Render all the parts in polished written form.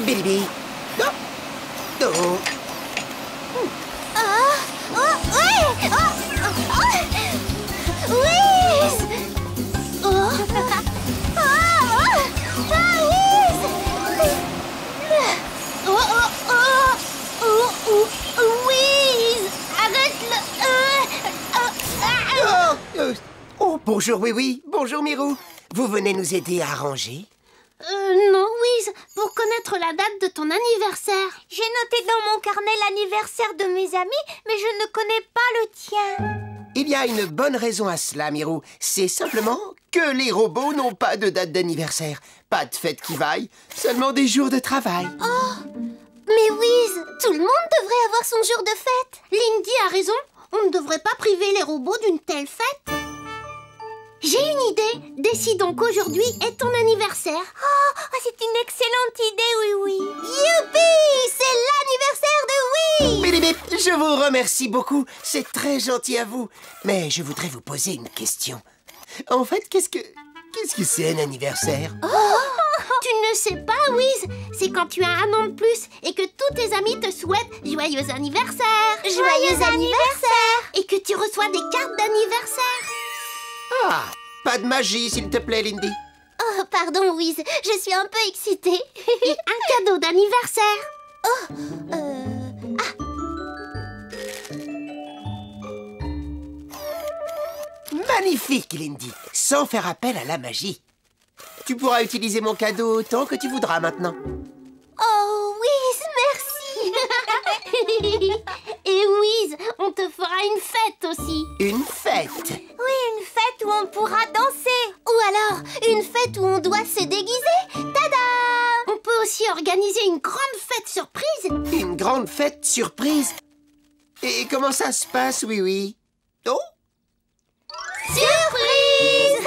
Bilibi. Oh. Oh. Whiz! Whiz! Arrête-le! Oh, bonjour, oui. Bonjour, Mirou. Vous venez nous aider à arranger? Non, Whiz, pour connaître la date de ton anniversaire. J'ai noté dans mon carnet l'anniversaire de mes amis, mais je ne connais pas le tien. Il y a une bonne raison à cela, Mirou. C'est simplement que les robots n'ont pas de date d'anniversaire. Pas de fête qui vaille, seulement des jours de travail. Oh, mais Whiz, tout le monde devrait avoir son jour de fête. Lindy a raison, on ne devrait pas priver les robots d'une telle fête. J'ai une idée. Décidons qu'aujourd'hui est ton anniversaire. Oh, c'est une excellente idée, oui. Youpi! C'est l'anniversaire de Whiz! Bip, je vous remercie beaucoup. C'est très gentil à vous. Mais je voudrais vous poser une question. En fait, qu'est-ce que c'est un anniversaire? Tu ne sais pas, Whiz? C'est quand tu as un an de plus et que tous tes amis te souhaitent joyeux anniversaire. Joyeux anniversaire! Et que tu reçois des cartes d'anniversaire. Ah, pas de magie, s'il te plaît, Lindy. Oh, pardon, Whiz, je suis un peu excitée. Et un cadeau d'anniversaire. Magnifique, Lindy. Sans faire appel à la magie. Tu pourras utiliser mon cadeau autant que tu voudras maintenant. Oh, Whiz, merci. Et Whiz, on te fera une fête aussi. Une fête? Oui, une fête où on pourra danser. Ou alors, une fête où on doit se déguiser. Tada! On peut aussi organiser une grande fête surprise. Une grande fête surprise? Et comment ça se passe, oui? Oh? Surprise!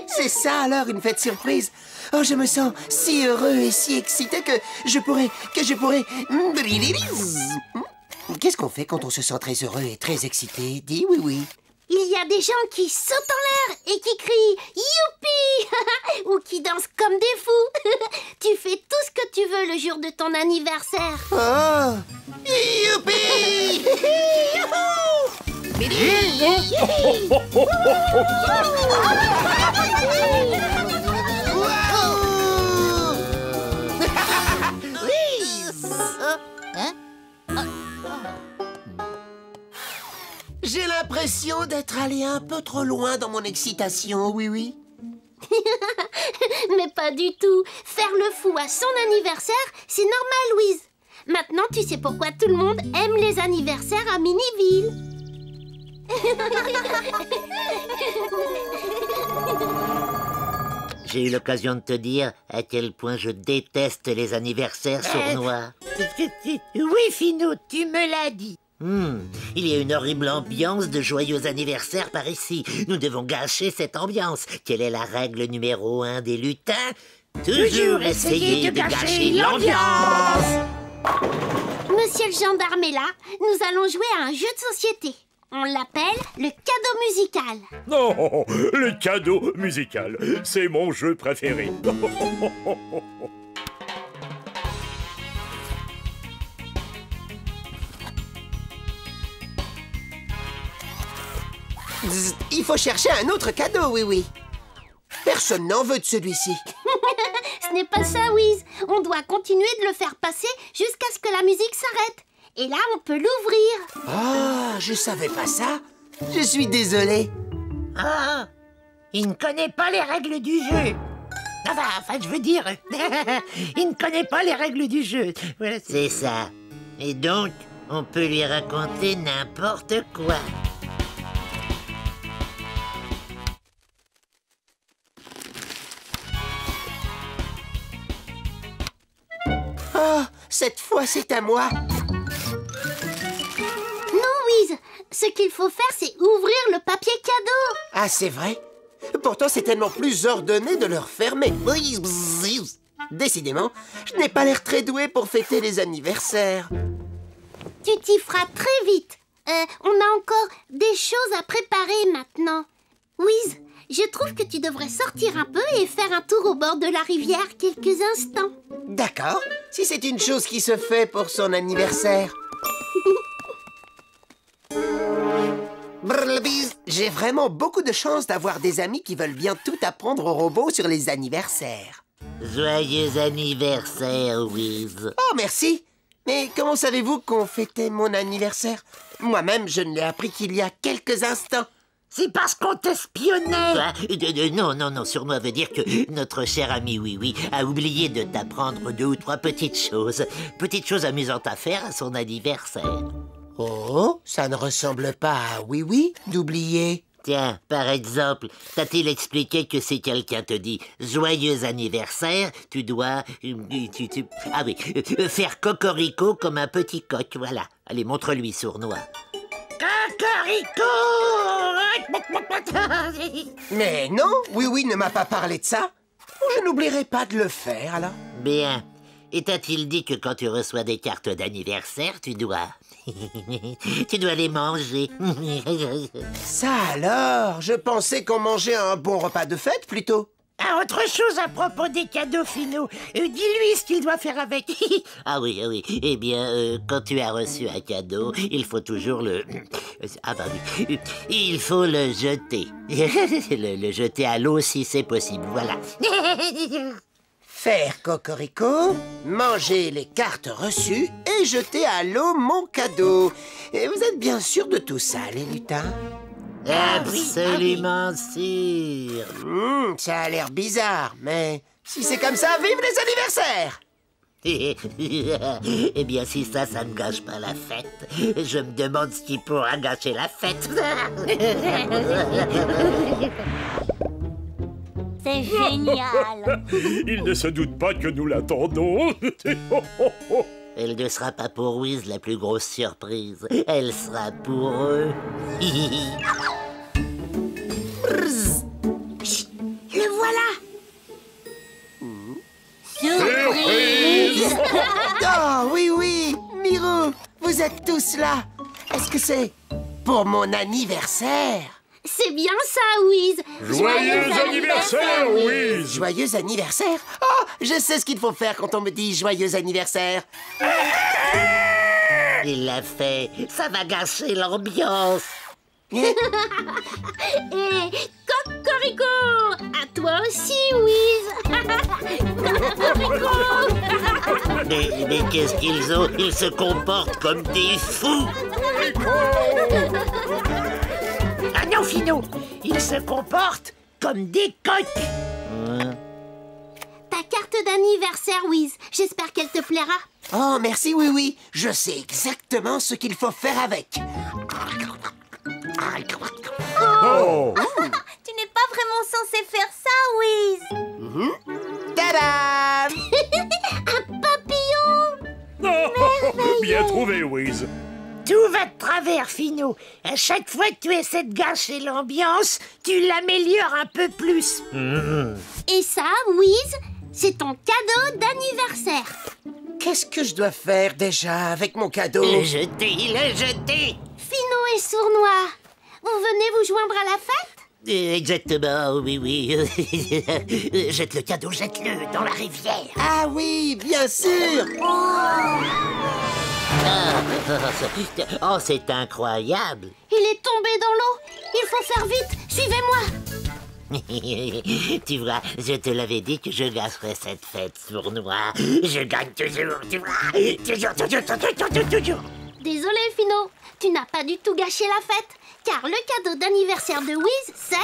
C'est ça alors, une fête surprise? Oh, je me sens si heureux et si excité que je pourrais... Qu'est-ce qu'on fait quand on se sent très heureux et très excité? Dis oui. Il y a des gens qui sautent en l'air et qui crient « Youpi !» ou qui dansent comme des fous. Tu fais tout ce que tu veux le jour de ton anniversaire. Oh! Youpi! J'ai l'impression d'être allé un peu trop loin dans mon excitation, oui. Mais pas du tout. Faire le fou à son anniversaire, c'est normal, Louise. Maintenant, tu sais pourquoi tout le monde aime les anniversaires à Miniville. J'ai eu l'occasion de te dire à quel point je déteste les anniversaires sournois. Oui, Finot, tu me l'as dit. Il y a une horrible ambiance de joyeux anniversaire par ici. Nous devons gâcher cette ambiance. Quelle est la règle numéro 1 des lutins? Toujours essayer de gâcher l'ambiance. Monsieur le gendarme est là. Nous allons jouer à un jeu de société. On l'appelle le cadeau musical. Non, le cadeau musical, c'est mon jeu préféré. Il faut chercher un autre cadeau, oui. Personne n'en veut de celui-ci. Ce n'est pas ça, Whiz. On doit continuer de le faire passer jusqu'à ce que la musique s'arrête. Et là, on peut l'ouvrir. Ah, je savais pas ça. Je suis désolé. Ah, il ne connaît pas les règles du jeu. Enfin, je veux dire, il ne connaît pas les règles du jeu. Voilà, c'est ça. Et donc, on peut lui raconter n'importe quoi. Oh, cette fois, c'est à moi. Non, Whiz. Ce qu'il faut faire, c'est ouvrir le papier cadeau. Ah, c'est vrai? Pourtant, c'est tellement plus ordonné de le refermer. Décidément, je n'ai pas l'air très doué pour fêter les anniversaires. Tu t'y feras très vite. On a encore des choses à préparer maintenant. Whiz, je trouve que tu devrais sortir un peu et faire un tour au bord de la rivière quelques instants. D'accord, si c'est une chose qui se fait pour son anniversaire. Brrlbise, j'ai vraiment beaucoup de chance d'avoir des amis qui veulent bien tout apprendre aux robots sur les anniversaires. Joyeux anniversaire, Wiz. Oh, merci. Mais comment savez-vous qu'on fêtait mon anniversaire? Moi-même, je ne l'ai appris qu'il y a quelques instants. C'est parce qu'on t'espionnait. Non, surnois veut dire que notre cher ami Oui a oublié de t'apprendre 2 ou 3 petites choses. Petites choses amusantes à faire à son anniversaire. Oh, ça ne ressemble pas à Oui d'oublier. Tiens, par exemple, t'a-t-il expliqué que si quelqu'un te dit « Joyeux anniversaire », tu dois... faire cocorico comme un petit coq, voilà. Allez, montre-lui, sournois. Cocorico. Mais non, Oui ne m'a pas parlé de ça. Je n'oublierai pas de le faire, alors. Bien. Et t'a-t-il dit que quand tu reçois des cartes d'anniversaire, tu dois... tu dois les manger. Ça alors, je pensais qu'on mangeait un bon repas de fête, plutôt. Ah, autre chose à propos des cadeaux finaux. Dis-lui ce qu'il doit faire avec. Ah oui. Eh bien, quand tu as reçu un cadeau, il faut toujours le... Il faut le jeter. le jeter à l'eau si c'est possible, voilà. Faire cocorico, manger les cartes reçues et jeter à l'eau mon cadeau. Et vous êtes bien sûr de tout ça, les lutins? Absolument sûr. Ça a l'air bizarre, mais si c'est comme ça, vive les anniversaires! Eh bien, si ça ne gâche pas la fête, je me demande ce qui pourra gâcher la fête. C'est génial. Il ne se doute pas que nous l'attendons. Elle ne sera pas pour Wiz la plus grosse surprise. Elle sera pour eux. Le voilà. Surprise! Oh, oui, Miro, vous êtes tous là. Est-ce que c'est pour mon anniversaire? C'est bien ça, Wiz. Joyeux anniversaire, Wiz! Joyeux anniversaire? Oh, je sais ce qu'il faut faire quand on me dit joyeux anniversaire. Il l'a fait. Ça va gâcher l'ambiance. Et cocorico. À toi aussi, Wiz. Cocorico. Mais qu'est-ce qu'ils ont? Ils se comportent comme des fous. Ah non, Finot, ils se comportent comme des coqs. Ta carte d'anniversaire, Wiz. J'espère qu'elle te plaira. Oh, merci, oui. Je sais exactement ce qu'il faut faire avec. Oh! Tu n'es pas vraiment censé faire ça, Wiz. Tadam! Papillon. Bien trouvé, Wiz. Tout va de travers, Finot. À chaque fois que tu essaies de gâcher l'ambiance, tu l'améliores un peu plus. Et ça, Wiz, c'est ton cadeau d'anniversaire. Qu'est-ce que je dois faire déjà avec mon cadeau? Le jeter. Finot et Sournois, vous venez vous joindre à la fête? Exactement, oui. Jette le cadeau, jette-le dans la rivière. Ah oui, bien sûr! Oh, c'est incroyable. Il est tombé dans l'eau. Il faut faire vite. Suivez-moi. Tu vois, je te l'avais dit que je gâcherais cette fête, Sournois. Je gagne toujours, tu vois. Toujours. Désolé, Finot. Tu n'as pas du tout gâché la fête. Car le cadeau d'anniversaire de Wiz, c'est...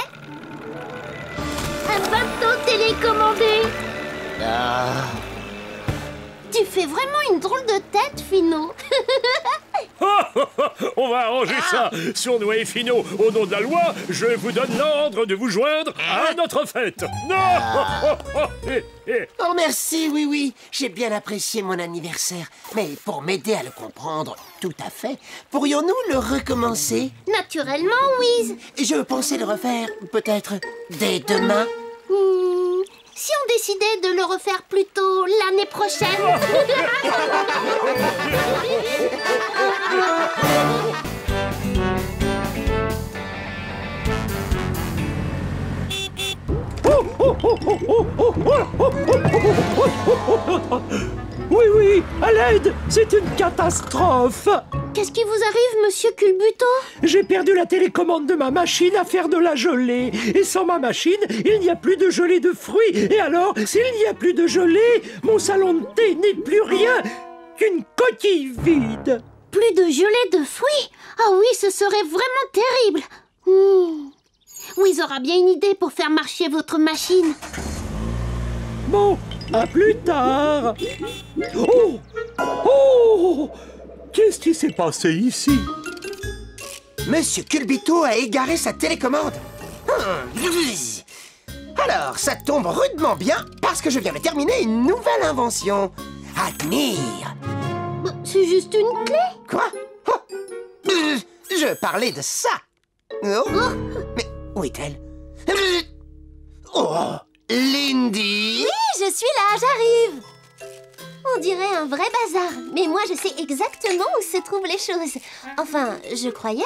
un bateau télécommandé. Ah. Tu fais vraiment une drôle de tête, Finot. On va arranger ça. Sournois et Finot, au nom de la loi, je vous donne l'ordre de vous joindre à notre fête. Non! Oh, merci, oui. J'ai bien apprécié mon anniversaire. Mais pour m'aider à le comprendre tout à fait, pourrions-nous le recommencer? Naturellement, Wiz. Je pensais le refaire, peut-être, dès demain. Si on décidait de le refaire plus tôt l'année prochaine. Oui, oui, à l'aide, c'est une catastrophe. Qu'est-ce qui vous arrive, monsieur Culbuto? J'ai perdu la télécommande de ma machine à faire de la gelée. Et sans ma machine, il n'y a plus de gelée de fruits. Et alors, s'il n'y a plus de gelée, mon salon de thé n'est plus rien qu'une coquille vide. Plus de gelée de fruits? Ah oui, ce serait vraiment terrible. Wiz aura bien une idée pour faire marcher votre machine. Bon, à plus tard. Oh! Oh! Qu'est-ce qui s'est passé ici? Monsieur Culbuto a égaré sa télécommande. Alors, ça tombe rudement bien parce que je viens de terminer une nouvelle invention. Admire. C'est juste une clé. Quoi? Oh. Je parlais de ça. Oh. Mais où est-elle? Oh, Lindy. Oui, je suis là, j'arrive. On dirait un vrai bazar, mais moi je sais exactement où se trouvent les choses. Enfin, je croyais.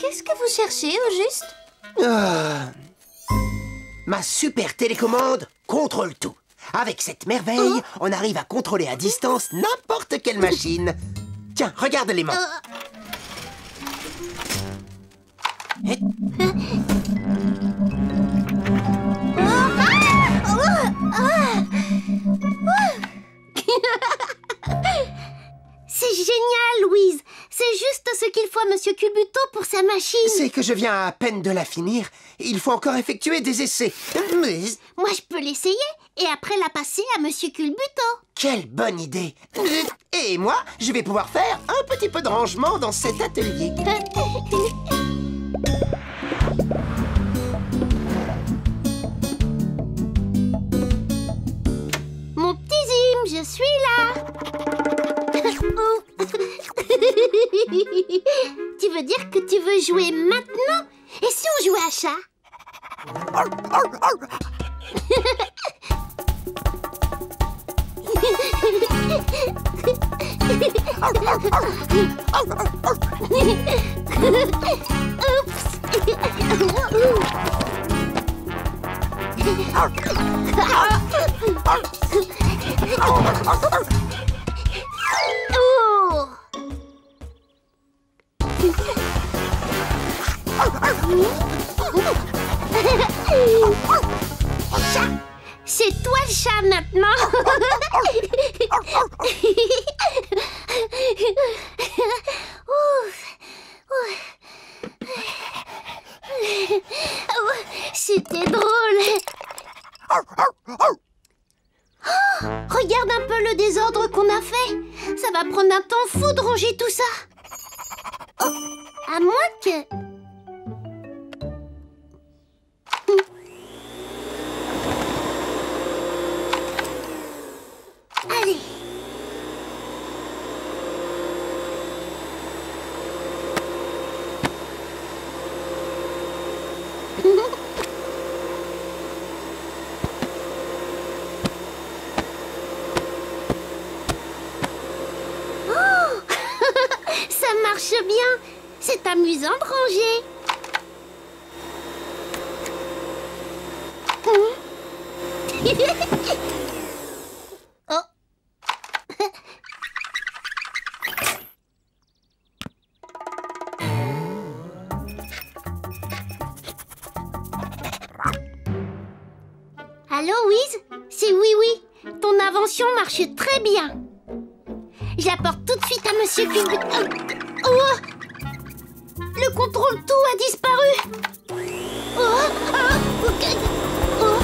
Qu'est-ce que vous cherchez au juste? Ma super télécommande contrôle tout. Avec cette merveille, on arrive à contrôler à distance n'importe quelle machine. Tiens, regarde les mains. C'est génial, Louise. C'est juste ce qu'il faut à monsieur Culbuto pour sa machine. C'est que je viens à peine de la finir. Il faut encore effectuer des essais. Moi, je peux l'essayer et après la passer à monsieur Culbuto. Quelle bonne idée. Et moi, je vais pouvoir faire un petit peu de rangement dans cet atelier. Mon petit Zim, je suis là. Tu veux dire que tu veux jouer maintenant? Et si on jouait à chat? Chat, c'est toi le chat maintenant. C'était drôle. Regarde un peu le désordre qu'on a fait. Ça va prendre un temps fou de ranger tout ça. À moins que... Allez. Ça marche bien. C'est amusant de ranger. Oh. Allô, Wiz? C'est Oui. Ton invention marche très bien. Je l'apporte tout de suite à monsieur Culbuto. Oh! Le contrôle tout a disparu. Oh! Ok. Oh!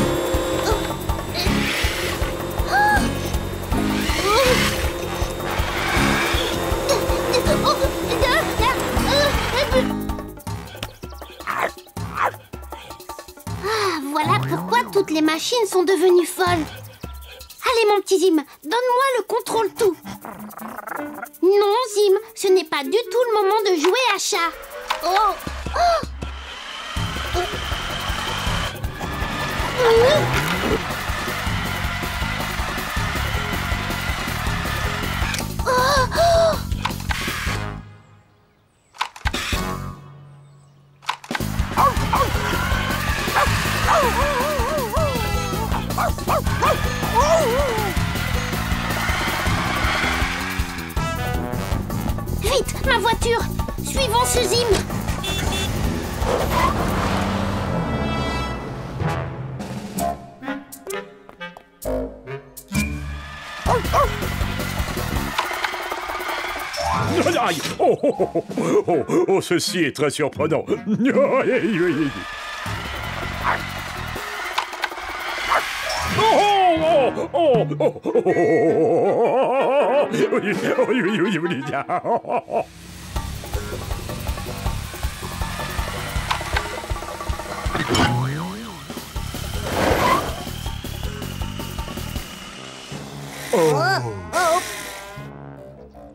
Ah, voilà pourquoi toutes les machines sont devenues folles. Allez, mon petit Zim, donne-moi le contrôle tout. Non, Zim, ce n'est pas du tout le moment de jouer à chat. Oh! Oh! Vite, ma voiture! Suivons ce Zim! Aïe. Oh, oh, oh, oh, oh, oh, ceci est très surprenant.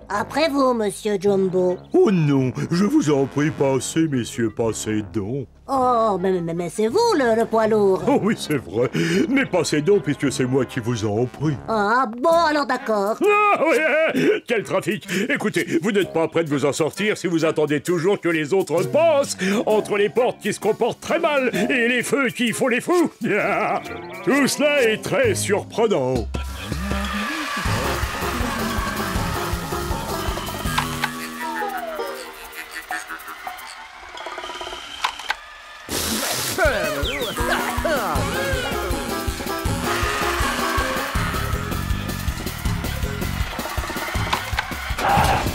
Après vous, monsieur Jumbo. Oh non, je vous en prie, passez, messieurs, passez donc. Oh, mais c'est vous le poids lourd. Oh oui, c'est vrai. Mais passez donc, puisque c'est moi qui vous en prie. Ah bon, alors d'accord. Ah oui, quel trafic! Écoutez, vous n'êtes pas prêt de vous en sortir si vous attendez toujours que les autres passent entre les portes qui se comportent très mal et les feux qui font les fous. Tout cela est très surprenant.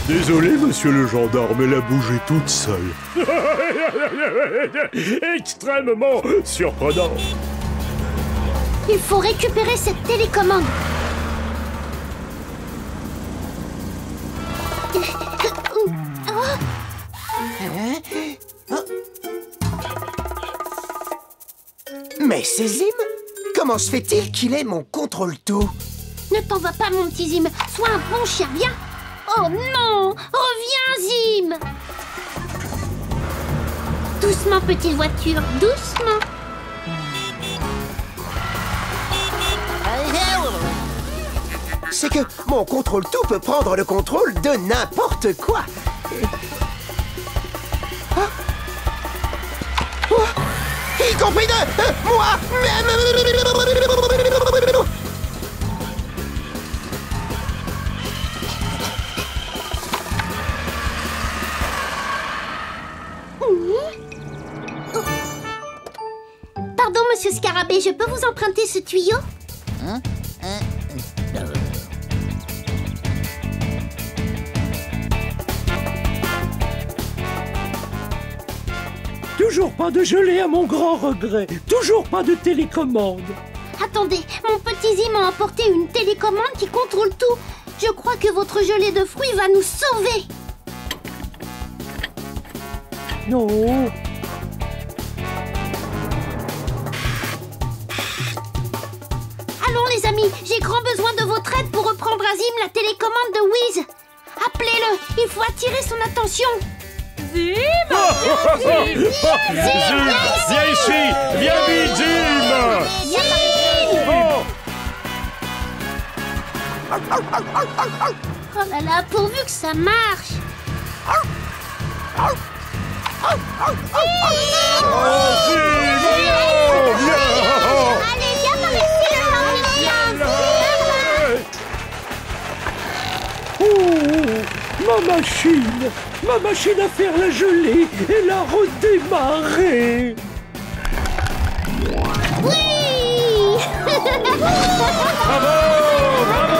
Désolé, monsieur le gendarme, elle a bougé toute seule. Extrêmement surprenant. Il faut récupérer cette télécommande. Mais c'est Zim! Comment se fait-il qu'il ait mon contrôle-tout? Ne t'en va pas, mon petit Zim. Sois un bon chien, viens. Oh non! Reviens, Zim! Doucement, petite voiture, doucement. C'est que mon contrôle-tout peut prendre le contrôle de n'importe quoi. Y compris de moi. Pardon, monsieur Scarabée, je peux vous emprunter ce tuyau? Toujours pas de gelée à mon grand regret. Toujours pas de télécommande. Attendez, mon petit Zim a emporté une télécommande qui contrôle tout. Je crois que votre gelée de fruits va nous sauver. Non. Allons les amis, j'ai grand besoin de votre aide pour reprendre à Zim la télécommande de Whiz. Appelez-le, il faut attirer son attention. Zim! Zim, viens ici! Viens vite, Zim! Oh là là, pourvu que ça marche. Allez, viens par ici, le Ma machine à faire la gelée, elle a redémarré. Oui! Bravo! Bravo!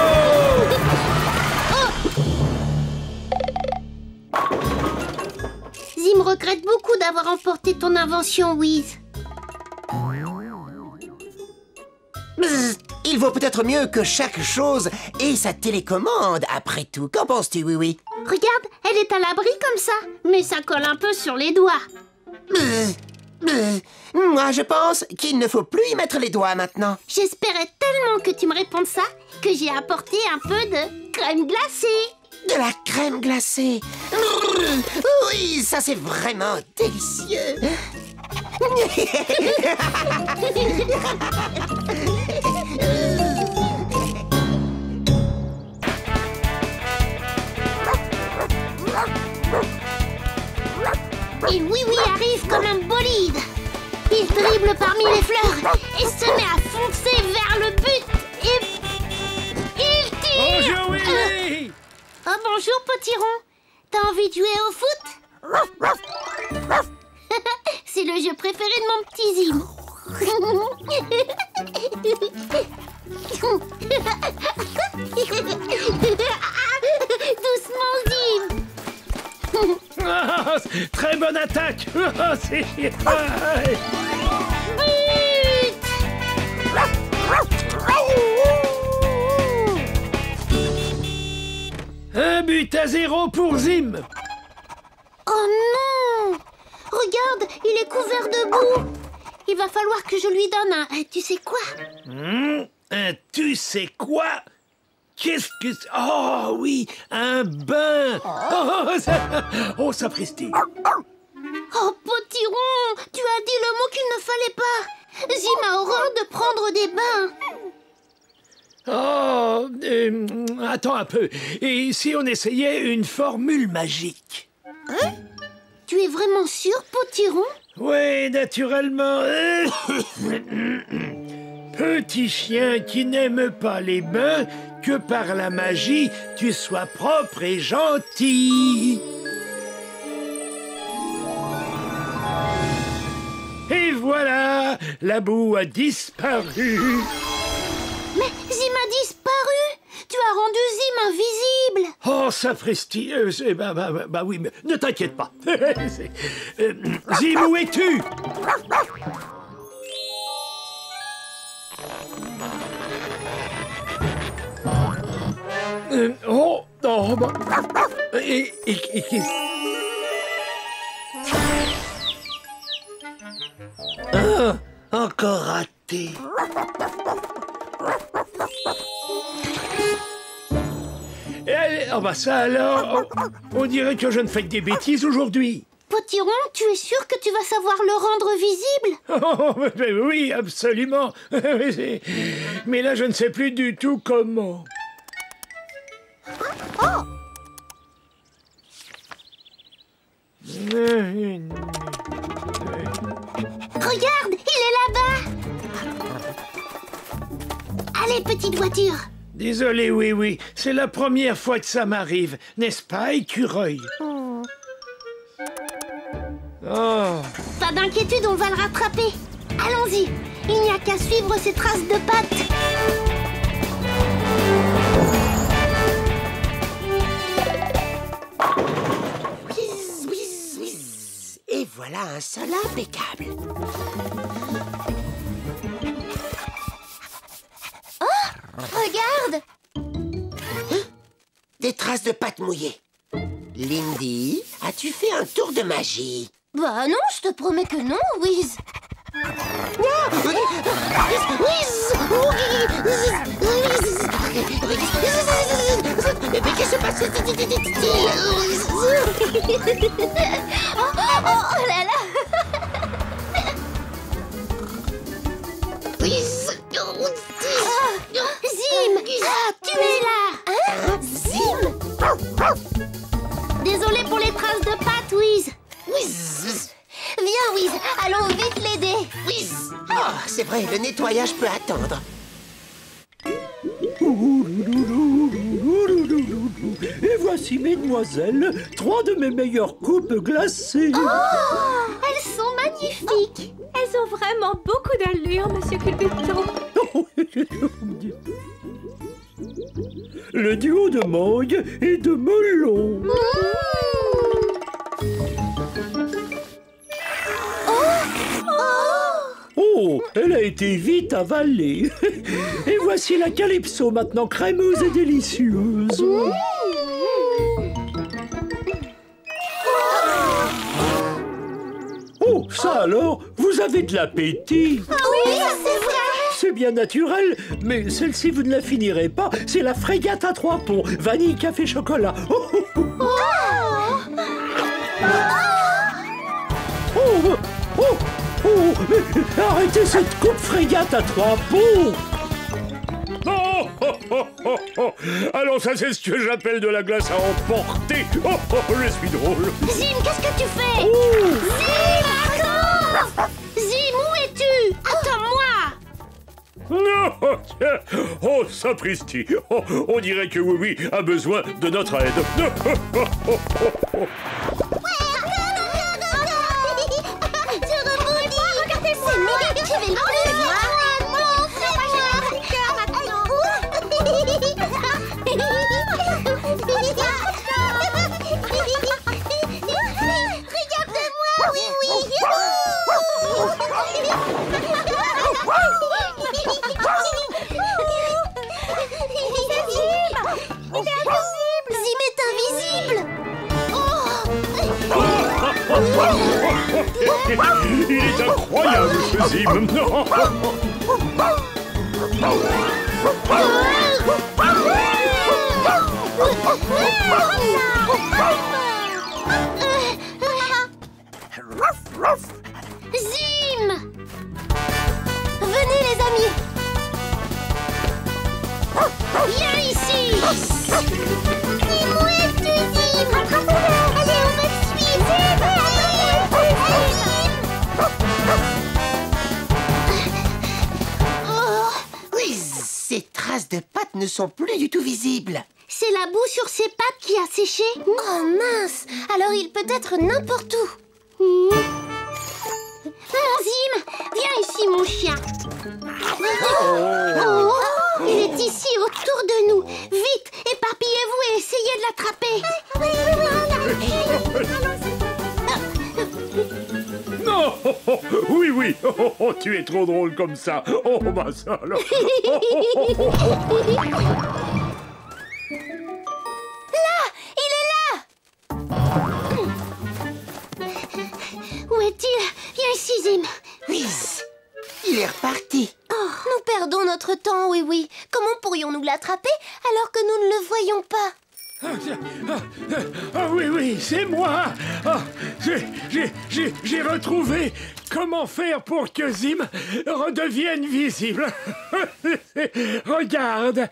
Zim regrette beaucoup d'avoir emporté ton invention, Whiz. Il vaut peut-être mieux que chaque chose ait sa télécommande, après tout. Qu'en penses-tu, oui? Regarde, elle est à l'abri comme ça, mais ça colle un peu sur les doigts. Moi, je pense qu'il ne faut plus y mettre les doigts maintenant. J'espérais tellement que tu me répondes ça que j'ai apporté un peu de crème glacée. De la crème glacée. Oui, ça c'est vraiment délicieux. Et Oui arrive comme un bolide. Il dribble parmi les fleurs et se met à foncer vers le but. Et Bonjour, Potiron. T'as envie de jouer au foot? C'est le jeu préféré de mon petit Zim. Doucement, Zim. Ah, très bonne attaque. Ah, c'est... Un but à 0 pour Zim. Oh non! Regarde, il est couvert de boue. Il va falloir que je lui donne un... Tu sais quoi? Tu sais quoi? Qu'est-ce que... Oh oui, un bain. Oh, sapristi. Oh, Potiron, tu as dit le mot qu'il ne fallait pas. Zim a horreur de prendre des bains. Oh, attends un peu. Et si on essayait une formule magique? Hein? Tu es vraiment sûr, Potiron? Oui, naturellement. Petit chien qui n'aime pas les bains, que par la magie, tu sois propre et gentil. Et voilà, la boue a disparu. Mais Zim a disparu. Tu as rendu Zim invisible. Oh, sapristi. Bah oui, mais ne t'inquiète pas. Zim, où es-tu? Encore raté. Oh bah ça alors, on dirait que je ne fais que des bêtises aujourd'hui. Potiron, tu es sûr que tu vas savoir le rendre visible? Oh, mais oui, absolument. Mais là, je ne sais plus du tout comment. Oh! Regarde, il est là-bas. Allez, petite voiture. Désolé, oui, c'est la première fois que ça m'arrive, n'est-ce pas, écureuil? Oh. Pas d'inquiétude, on va le rattraper. Allons-y, il n'y a qu'à suivre ces traces de pattes. Whiz, whiz, whiz. Et voilà un sol impeccable. Regarde! Des traces de pâte mouillée. Lindy, as-tu fait un tour de magie? Bah non, je te promets que non, Whiz. Mais qu'est-ce qui se passe? Oh là là! Zim! Tu es là! Hein? Zim! Désolé pour les traces de pattes, Whiz. Viens, Whiz, allons vite l'aider. Oh, c'est vrai, le nettoyage peut attendre. Et voici, mesdemoiselles, 3 de mes meilleures coupes glacées. Oh, elles sont magnifiques. Elles ont vraiment beaucoup d'allure, monsieur Culbuto. Le duo de mangue et de melon. Oh, elle a été vite avalée. Et voici la calypso maintenant crémeuse et délicieuse. Oh, ça alors, vous avez de l'appétit. Ah oui, c'est vrai. C'est bien naturel, mais celle-ci, vous ne la finirez pas. C'est la frégate à 3 ponts. Vanille, café, chocolat. Oh, oh, oh. Oh, oh, oh, mais arrêtez cette coupe frégate à 3 ponts. Oh, oh, oh, oh, oh. Alors ça, c'est ce que j'appelle de la glace à emporter. Oh, oh, je suis drôle. Zim, qu'est-ce que tu fais? Zim, attends! Zim, où es-tu? Attends-moi! Non. Oh, sapristi. Oh, on dirait que oui a besoin de notre aide. Il est incroyable ce Zim. Non. Zim! Venez les amis! Viens ici! Dis-moi, Zim! Allez, on va te suivre! Oui, ces traces de pattes ne sont plus du tout visibles. C'est la boue sur ses pattes qui a séché. Oh mince! Alors il peut être n'importe où. Mon Zim, viens ici mon chien. Oh, il est ici autour de nous. Vite, éparpillez-vous et essayez de l'attraper. Non. Oui. Oh, tu es trop drôle comme ça. Oh, bah ça alors. Où est-il? Viens ici, Zim. Oui, il est reparti. Oh, nous perdons notre temps, oui. Comment pourrions-nous l'attraper alors que nous ne le voyons pas? Ah oui, c'est moi. Ah, j'ai retrouvé comment faire pour que Zim redevienne visible. Regarde.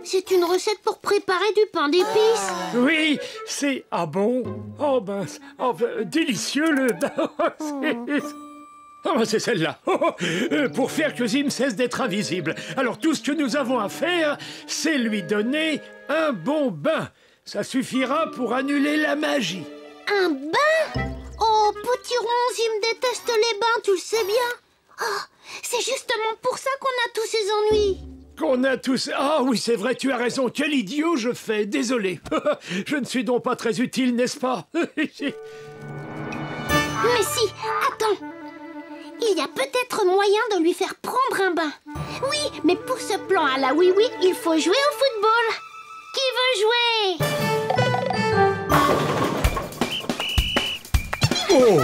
C'est une recette pour préparer du pain d'épices. Oui, c'est... Ah bon? Oh ben, délicieux le... c'est celle-là. Pour faire que Zim cesse d'être invisible. Alors tout ce que nous avons à faire, c'est lui donner un bon bain. Ça suffira pour annuler la magie. Un bain? Oh, petit rond, Zim déteste les bains, tu le sais bien. Oh, c'est justement pour ça qu'on a tous ces ennuis. Qu'on a tous... Ah oui, c'est vrai, tu as raison. Quel idiot je fais. Désolé. Je ne suis donc pas très utile, n'est-ce pas? Mais si, attends. Il y a peut-être moyen de lui faire prendre un bain. Oui, mais pour ce plan à la oui, il faut jouer au football. Qui veut jouer? Oh.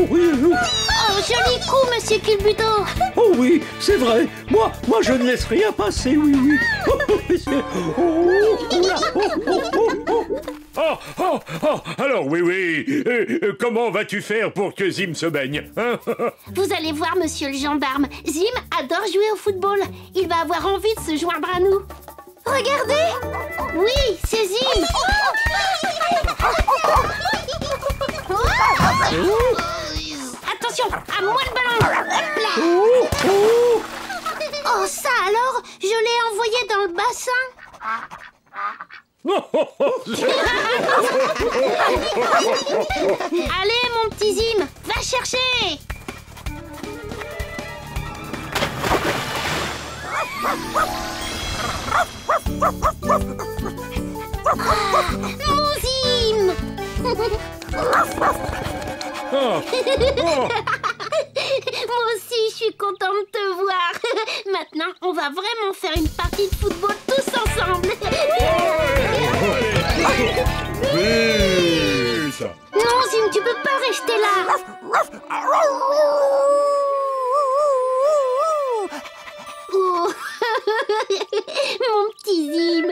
Oui. Oh, joli coup, monsieur Culbuto. Oh oui, c'est vrai. Moi, je ne laisse rien passer, oui. Oh, alors oui. Comment vas-tu faire pour que Zim se baigne, hein? Vous allez voir, monsieur le gendarme. Zim adore jouer au football. Il va avoir envie de se joindre à nous. Regardez! Oui, c'est Zim. Attention, à moi le ballon. Hop là. Oh, ça alors, je l'ai envoyé dans le bassin. Allez, mon petit Zim, va chercher. Mon Zim. Moi aussi, je suis contente de te voir. Maintenant, on va vraiment faire une partie de football tous ensemble. Non, Zim, tu peux pas rester là. Oh. Mon petit Zim.